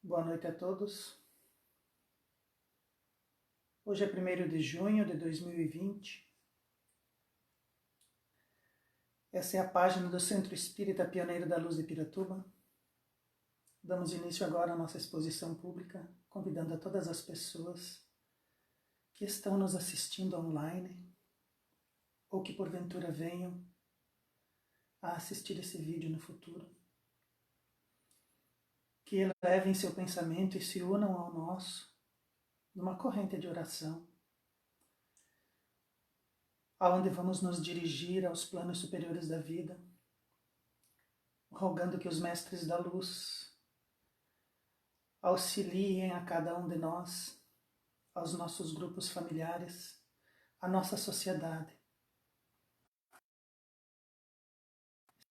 Boa noite a todos. Hoje é 1º de junho de 2020. Essa é a página do Centro Espírita Pioneiro da Luz de Piratuba. Damos início agora à nossa exposição pública, convidando a todas as pessoas que estão nos assistindo online ou que porventura venham a assistir esse vídeo no futuro, que elevem seu pensamento e se unam ao nosso numa corrente de oração, aonde vamos nos dirigir aos planos superiores da vida, rogando que os mestres da luz auxiliem a cada um de nós, aos nossos grupos familiares, à nossa sociedade.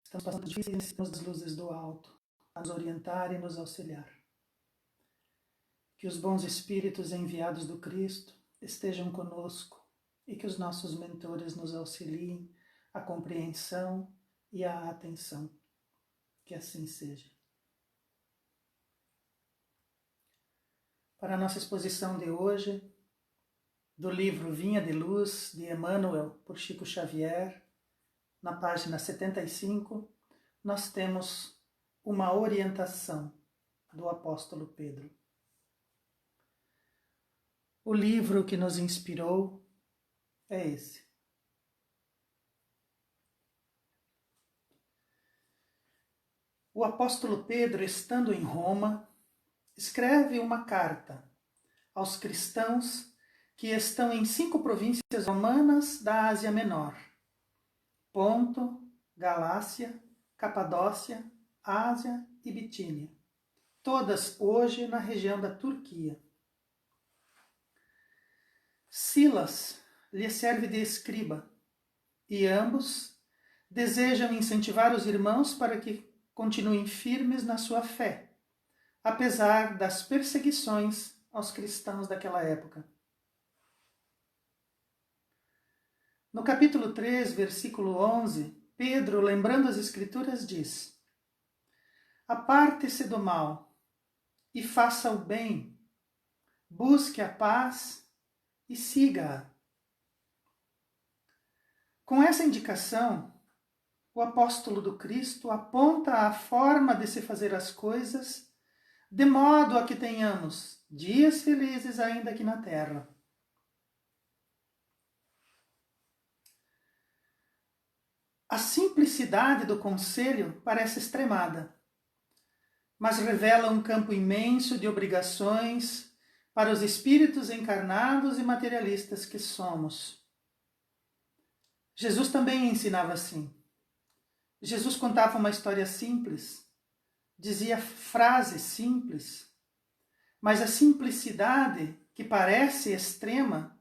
Estamos passando difíceis das luzes do alto, a nos orientar e nos auxiliar. Que os bons espíritos enviados do Cristo estejam conosco e que os nossos mentores nos auxiliem à compreensão e à atenção. Que assim seja. Para a nossa exposição de hoje, do livro Vinha de Luz, de Emmanuel, por Chico Xavier, na página 75, nós temos uma orientação do apóstolo Pedro. O livro que nos inspirou é esse. O apóstolo Pedro, estando em Roma, escreve uma carta aos cristãos que estão em 5 províncias romanas da Ásia Menor: Ponto, Galácia, Capadócia, Ásia e Bitínia, todas hoje na região da Turquia. Silas lhe serve de escriba, e ambos desejam incentivar os irmãos para que continuem firmes na sua fé, apesar das perseguições aos cristãos daquela época. No capítulo 3, versículo 11, Pedro, lembrando as Escrituras, diz: aparte-se do mal e faça o bem, busque a paz e siga-a. Com essa indicação, o apóstolo do Cristo aponta a forma de se fazer as coisas de modo a que tenhamos dias felizes ainda aqui na Terra. A simplicidade do conselho parece extremada, mas revela um campo imenso de obrigações para os espíritos encarnados e materialistas que somos. Jesus também ensinava assim. Jesus contava uma história simples, dizia frases simples, mas a simplicidade, que parece extrema,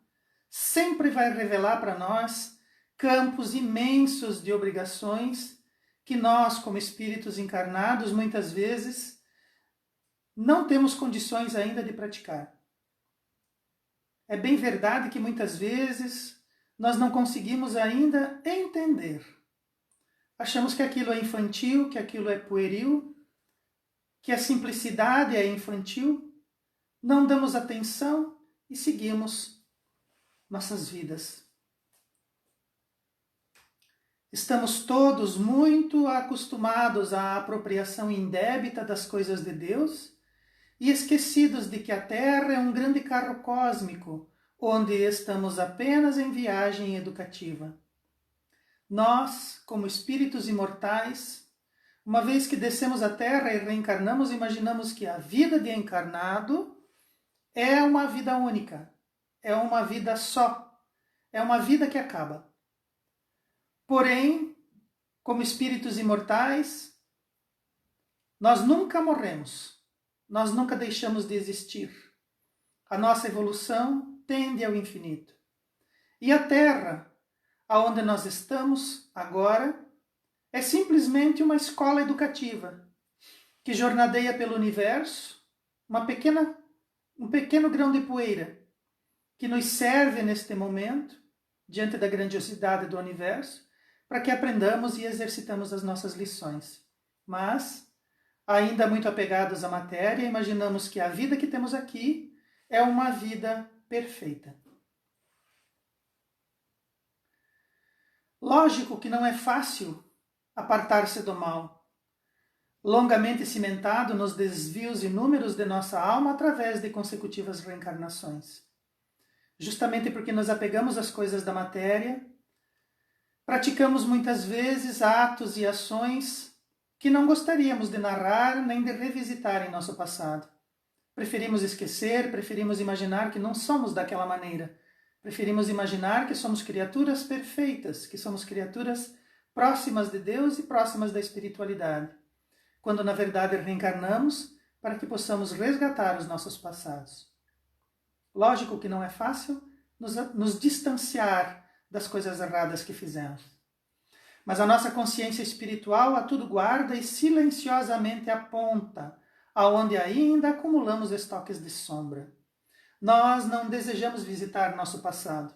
sempre vai revelar para nós campos imensos de obrigações que nós, como espíritos encarnados, muitas vezes não temos condições ainda de praticar. É bem verdade que muitas vezes nós não conseguimos ainda entender. Achamos que aquilo é infantil, que aquilo é pueril, que a simplicidade é infantil, não damos atenção e seguimos nossas vidas. Estamos todos muito acostumados à apropriação indébita das coisas de Deus e esquecidos de que a Terra é um grande carro cósmico, onde estamos apenas em viagem educativa. Nós, como espíritos imortais, uma vez que descemos à Terra e reencarnamos, imaginamos que a vida de encarnado é uma vida única, é uma vida só, é uma vida que acaba. Porém, como espíritos imortais, nós nunca morremos, nós nunca deixamos de existir. A nossa evolução tende ao infinito. E a Terra, aonde nós estamos agora, é simplesmente uma escola educativa que jornadeia pelo universo, um pequeno grão de poeira que nos serve neste momento, diante da grandiosidade do universo, para que aprendamos e exercitamos as nossas lições. Mas ainda muito apegados à matéria, imaginamos que a vida que temos aqui é uma vida perfeita. Lógico que não é fácil apartar-se do mal, longamente cimentado nos desvios inúmeros de nossa alma através de consecutivas reencarnações. Justamente porque nos apegamos às coisas da matéria, praticamos muitas vezes atos e ações que não gostaríamos de narrar nem de revisitar em nosso passado. Preferimos esquecer, preferimos imaginar que não somos daquela maneira. Preferimos imaginar que somos criaturas perfeitas, que somos criaturas próximas de Deus e próximas da espiritualidade, quando na verdade reencarnamos para que possamos resgatar os nossos passados. Lógico que não é fácil nos distanciar das coisas erradas que fizemos. Mas a nossa consciência espiritual a tudo guarda e silenciosamente aponta aonde ainda acumulamos estoques de sombra. Nós não desejamos visitar nosso passado.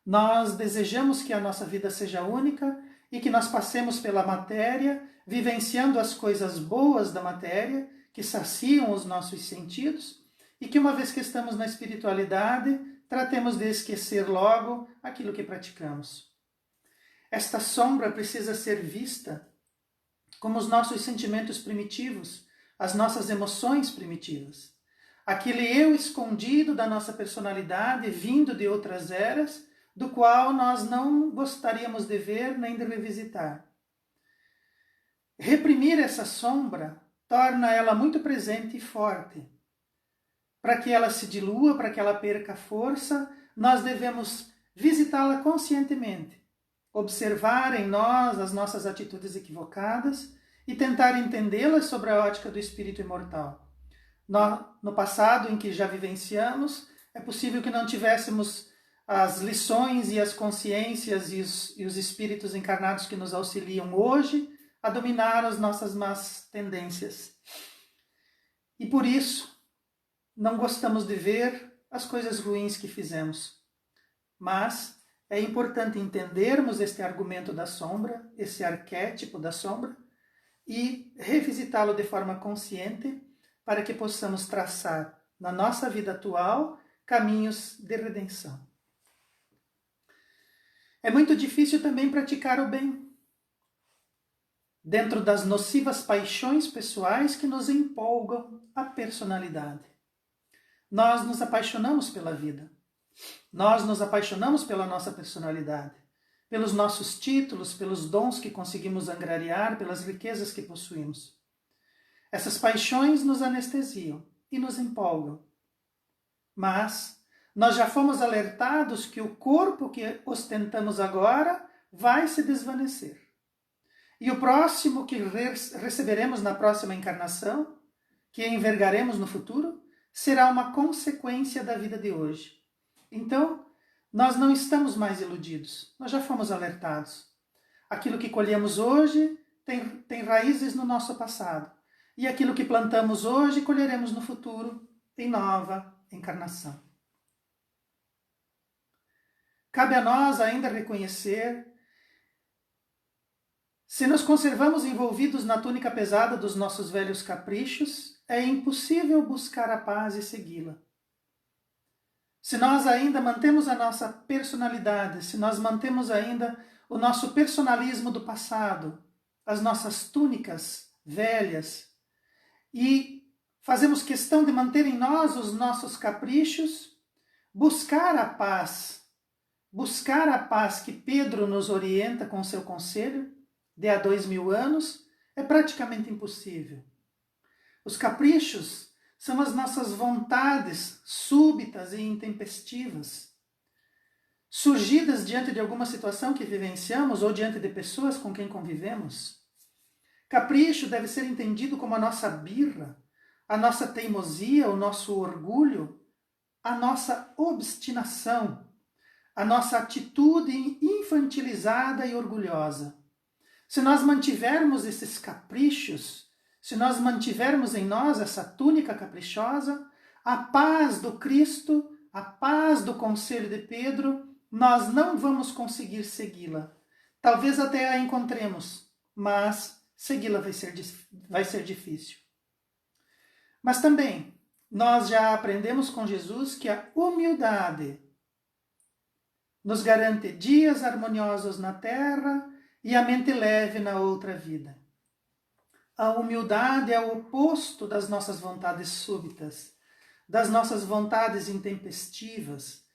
Nós desejamos que a nossa vida seja única e que nós passemos pela matéria, vivenciando as coisas boas da matéria, que saciam os nossos sentidos, e que uma vez que estamos na espiritualidade, tratemos de esquecer logo aquilo que praticamos. Esta sombra precisa ser vista como os nossos sentimentos primitivos, as nossas emoções primitivas. Aquele eu escondido da nossa personalidade, vindo de outras eras, do qual nós não gostaríamos de ver nem de revisitar. Reprimir essa sombra torna ela muito presente e forte. Para que ela se dilua, para que ela perca força, nós devemos visitá-la conscientemente, observar em nós as nossas atitudes equivocadas e tentar entendê-las sobre a ótica do espírito imortal. No passado em que já vivenciamos, é possível que não tivéssemos as lições e as consciências e os espíritos encarnados que nos auxiliam hoje a dominar as nossas más tendências. E por isso, não gostamos de ver as coisas ruins que fizemos. Mas é importante entendermos este argumento da sombra, esse arquétipo da sombra, e revisitá-lo de forma consciente para que possamos traçar na nossa vida atual caminhos de redenção. É muito difícil também praticar o bem, dentro das nocivas paixões pessoais que nos empolgam a personalidade. Nós nos apaixonamos pela vida, nós nos apaixonamos pela nossa personalidade, pelos nossos títulos, pelos dons que conseguimos angariar, pelas riquezas que possuímos. Essas paixões nos anestesiam e nos empolgam. Mas nós já fomos alertados que o corpo que ostentamos agora vai se desvanecer. E o próximo que receberemos na próxima encarnação, que envergaremos no futuro, será uma consequência da vida de hoje. Então, nós não estamos mais iludidos, nós já fomos alertados. Aquilo que colhemos hoje tem raízes no nosso passado. E aquilo que plantamos hoje colheremos no futuro, em nova encarnação. Cabe a nós ainda reconhecer, se nos conservamos envolvidos na túnica pesada dos nossos velhos caprichos, é impossível buscar a paz e segui-la. Se nós ainda mantemos a nossa personalidade, se nós mantemos ainda o nosso personalismo do passado, as nossas túnicas velhas, e fazemos questão de manter em nós os nossos caprichos, buscar a paz que Pedro nos orienta com seu conselho, de há 2000 anos, é praticamente impossível. Os caprichos são as nossas vontades súbitas e intempestivas, surgidas diante de alguma situação que vivenciamos ou diante de pessoas com quem convivemos. Capricho deve ser entendido como a nossa birra, a nossa teimosia, o nosso orgulho, a nossa obstinação, a nossa atitude infantilizada e orgulhosa. Se nós mantivermos esses caprichos, se nós mantivermos em nós essa túnica caprichosa, a paz do Cristo, a paz do conselho de Pedro, nós não vamos conseguir segui-la. Talvez até a encontremos, mas segui-la vai ser difícil. Mas também, nós já aprendemos com Jesus que a humildade nos garante dias harmoniosos na terra e a mente leve na outra vida. A humildade é o oposto das nossas vontades súbitas, das nossas vontades intempestivas.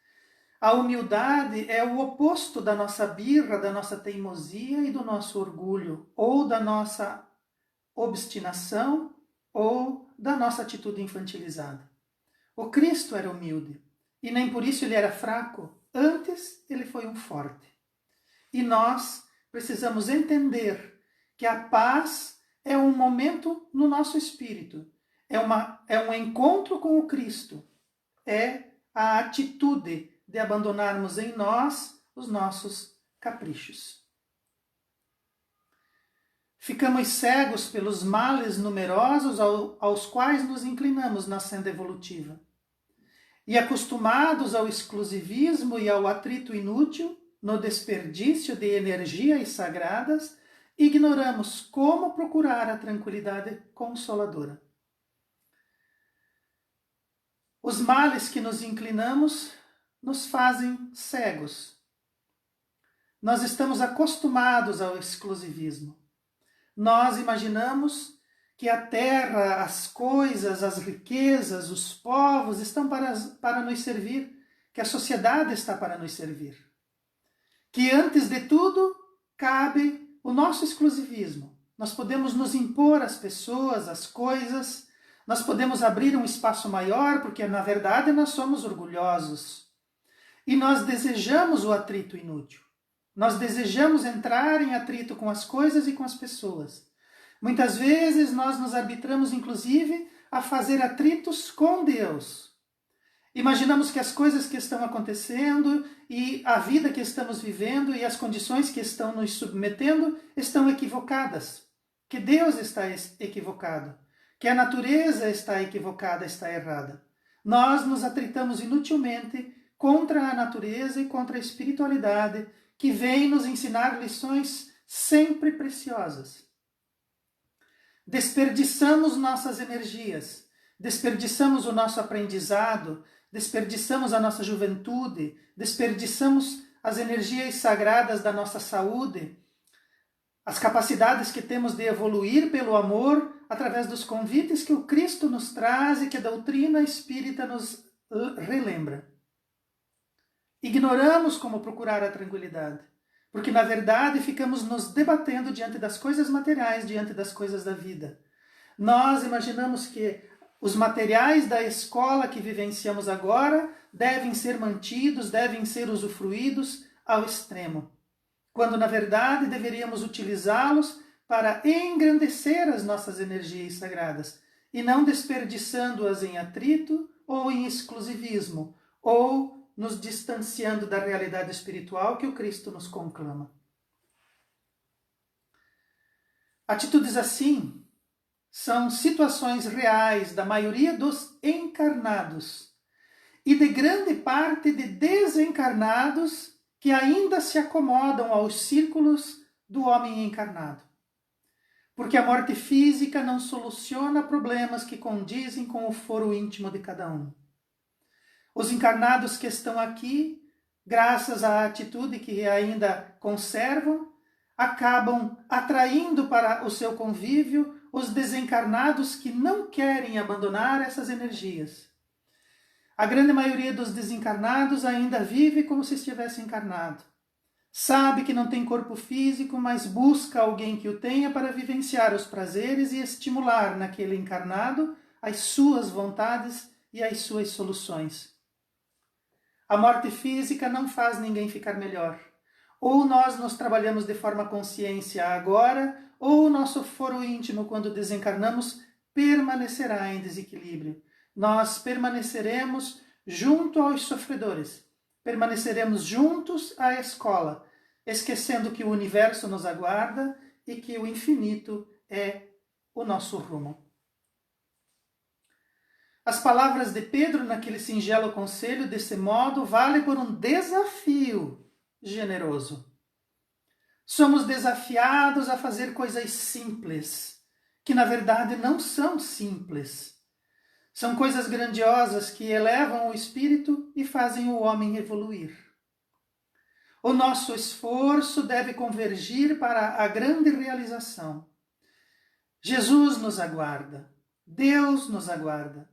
A humildade é o oposto da nossa birra, da nossa teimosia e do nosso orgulho, ou da nossa obstinação, ou da nossa atitude infantilizada. O Cristo era humilde, e nem por isso ele era fraco, antes ele foi um forte. E nós precisamos entender que a paz é um momento no nosso espírito, é um encontro com o Cristo, é a atitude de abandonarmos em nós os nossos caprichos. Ficamos cegos pelos males numerosos aos quais nos inclinamos na senda evolutiva. E acostumados ao exclusivismo e ao atrito inútil, no desperdício de energias sagradas, ignoramos como procurar a tranquilidade consoladora. Os males que nos inclinamos nos fazem cegos. Nós estamos acostumados ao exclusivismo. Nós imaginamos que a terra, as coisas, as riquezas, os povos estão para nos servir, que a sociedade está para nos servir. Que antes de tudo cabe o nosso exclusivismo. Nós podemos nos impor às pessoas, às coisas, nós podemos abrir um espaço maior, porque na verdade nós somos orgulhosos. E nós desejamos o atrito inútil. Nós desejamos entrar em atrito com as coisas e com as pessoas. Muitas vezes nós nos arbitramos, inclusive, a fazer atritos com Deus. Imaginamos que as coisas que estão acontecendo e a vida que estamos vivendo e as condições que estão nos submetendo estão equivocadas. Que Deus está equivocado. Que a natureza está equivocada, está errada. Nós nos atritamos inutilmente contra a natureza e contra a espiritualidade que vem nos ensinar lições sempre preciosas. Desperdiçamos nossas energias, desperdiçamos o nosso aprendizado, desperdiçamos a nossa juventude, desperdiçamos as energias sagradas da nossa saúde, as capacidades que temos de evoluir pelo amor através dos convites que o Cristo nos traz e que a doutrina espírita nos relembra. Ignoramos como procurar a tranquilidade, porque na verdade ficamos nos debatendo diante das coisas materiais, diante das coisas da vida. Nós imaginamos que os materiais da escola que vivenciamos agora devem ser mantidos, devem ser usufruídos ao extremo, quando na verdade deveríamos utilizá-los para engrandecer as nossas energias sagradas e não desperdiçando-as em atrito ou em exclusivismo, ou nos distanciando da realidade espiritual que o Cristo nos conclama. Atitudes assim são situações reais da maioria dos encarnados e de grande parte de desencarnados que ainda se acomodam aos círculos do homem encarnado. Porque a morte física não soluciona problemas que condizem com o foro íntimo de cada um. Os encarnados que estão aqui, graças à atitude que ainda conservam, acabam atraindo para o seu convívio os desencarnados que não querem abandonar essas energias. A grande maioria dos desencarnados ainda vive como se estivesse encarnado. Sabe que não tem corpo físico, mas busca alguém que o tenha para vivenciar os prazeres e estimular naquele encarnado as suas vontades e as suas soluções. A morte física não faz ninguém ficar melhor. Ou nós nos trabalhamos de forma consciência agora, ou o nosso foro íntimo, quando desencarnamos, permanecerá em desequilíbrio. Nós permaneceremos junto aos sofredores, permaneceremos juntos à escola, esquecendo que o universo nos aguarda e que o infinito é o nosso rumo. As palavras de Pedro naquele singelo conselho, desse modo, valem por um desafio generoso. Somos desafiados a fazer coisas simples, que na verdade não são simples. São coisas grandiosas que elevam o espírito e fazem o homem evoluir. O nosso esforço deve convergir para a grande realização. Jesus nos aguarda, Deus nos aguarda.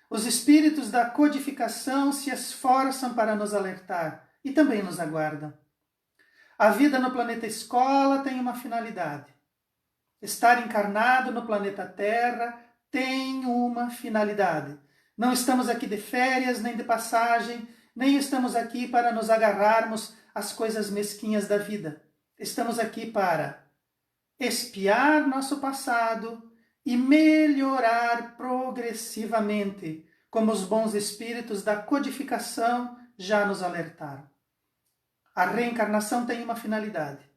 Os espíritos da codificação se esforçam para nos alertar e também nos aguardam. A vida no planeta Escola tem uma finalidade. Estar encarnado no planeta Terra tem uma finalidade. Não estamos aqui de férias, nem de passagem, nem estamos aqui para nos agarrarmos às coisas mesquinhas da vida. Estamos aqui para espiar nosso passado e melhorar progressivamente, como os bons espíritos da codificação já nos alertaram. A reencarnação tem uma finalidade.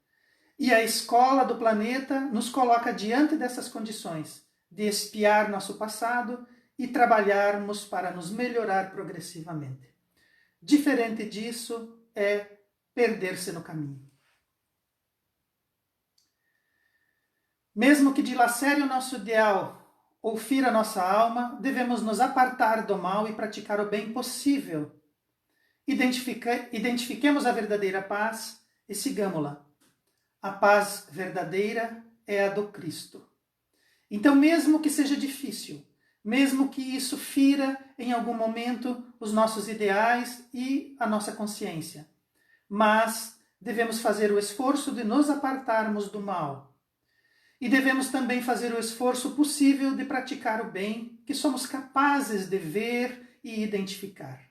E a escola do planeta nos coloca diante dessas condições de espiar nosso passado e trabalharmos para nos melhorar progressivamente. Diferente disso é perder-se no caminho. Mesmo que dilacere o nosso ideal ou fira nossa alma, devemos nos apartar do mal e praticar o bem possível. Identifiquemos a verdadeira paz e sigamo-la. A paz verdadeira é a do Cristo. Então, mesmo que seja difícil, mesmo que isso fira em algum momento os nossos ideais e a nossa consciência, mas devemos fazer o esforço de nos apartarmos do mal. E devemos também fazer o esforço possível de praticar o bem que somos capazes de ver e identificar.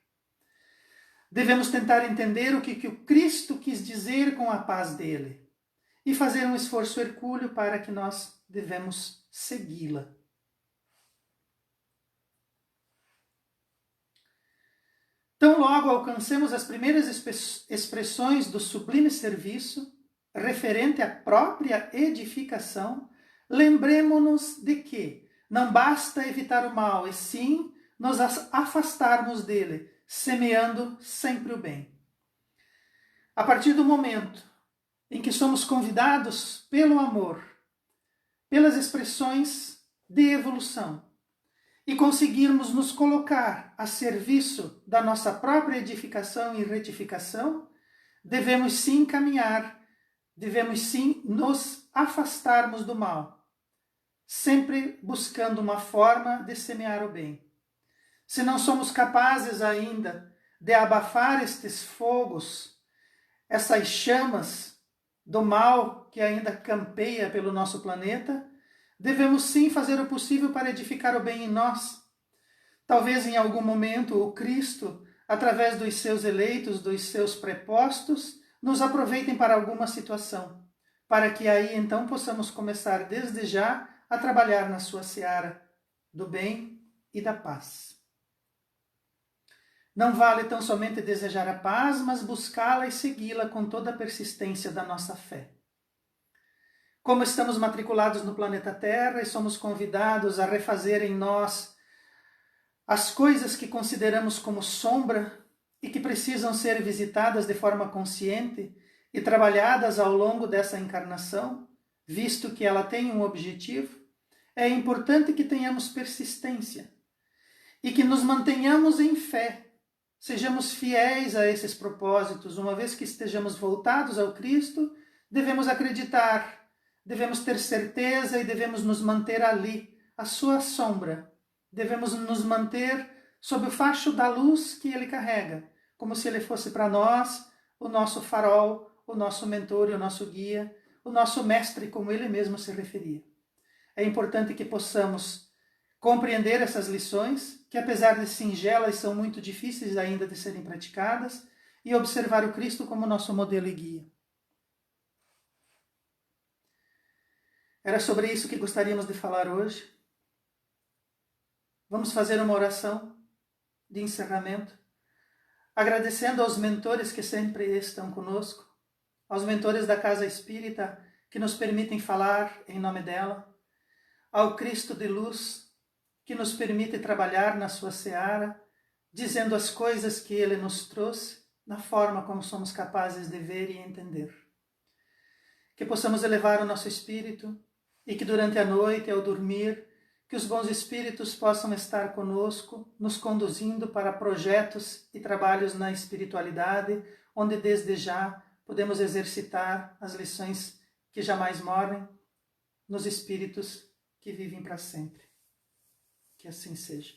Devemos tentar entender o que o Cristo quis dizer com a paz dele e fazer um esforço hercúleo para que nós devemos segui-la. Tão logo alcancemos as primeiras expressões do sublime serviço, referente à própria edificação, lembremo-nos de que não basta evitar o mal, e sim nos afastarmos dele, semeando sempre o bem. A partir do momento em que somos convidados pelo amor, pelas expressões de evolução, e conseguirmos nos colocar a serviço da nossa própria edificação e retificação, devemos sim caminhar, devemos sim nos afastarmos do mal, sempre buscando uma forma de semear o bem. Se não somos capazes ainda de abafar estes fogos, essas chamas do mal que ainda campeia pelo nosso planeta, devemos sim fazer o possível para edificar o bem em nós. Talvez em algum momento o Cristo, através dos seus eleitos, dos seus prepostos, nos aproveitem para alguma situação, para que aí então possamos começar desde já a trabalhar na sua seara do bem e da paz. Não vale tão somente desejar a paz, mas buscá-la e segui-la com toda a persistência da nossa fé. Como estamos matriculados no planeta Terra e somos convidados a refazer em nós as coisas que consideramos como sombra e que precisam ser visitadas de forma consciente e trabalhadas ao longo dessa encarnação, visto que ela tem um objetivo, é importante que tenhamos persistência e que nos mantenhamos em fé. Sejamos fiéis a esses propósitos, uma vez que estejamos voltados ao Cristo, devemos acreditar, devemos ter certeza e devemos nos manter ali, à sua sombra. Devemos nos manter sob o facho da luz que ele carrega, como se ele fosse para nós o nosso farol, o nosso mentor e o nosso guia, o nosso mestre, como ele mesmo se referia. É importante que possamos compreender essas lições, que apesar de singelas são muito difíceis ainda de serem praticadas, e observar o Cristo como nosso modelo e guia. Era sobre isso que gostaríamos de falar hoje. Vamos fazer uma oração de encerramento, agradecendo aos mentores que sempre estão conosco, aos mentores da Casa Espírita que nos permitem falar em nome dela, ao Cristo de luz que nos permite trabalhar na sua seara, dizendo as coisas que ele nos trouxe, na forma como somos capazes de ver e entender. que possamos elevar o nosso espírito e que durante a noite, ao dormir, que os bons espíritos possam estar conosco, nos conduzindo para projetos e trabalhos na espiritualidade, onde desde já podemos exercitar as lições que jamais morrem nos espíritos que vivem para sempre. Que assim seja.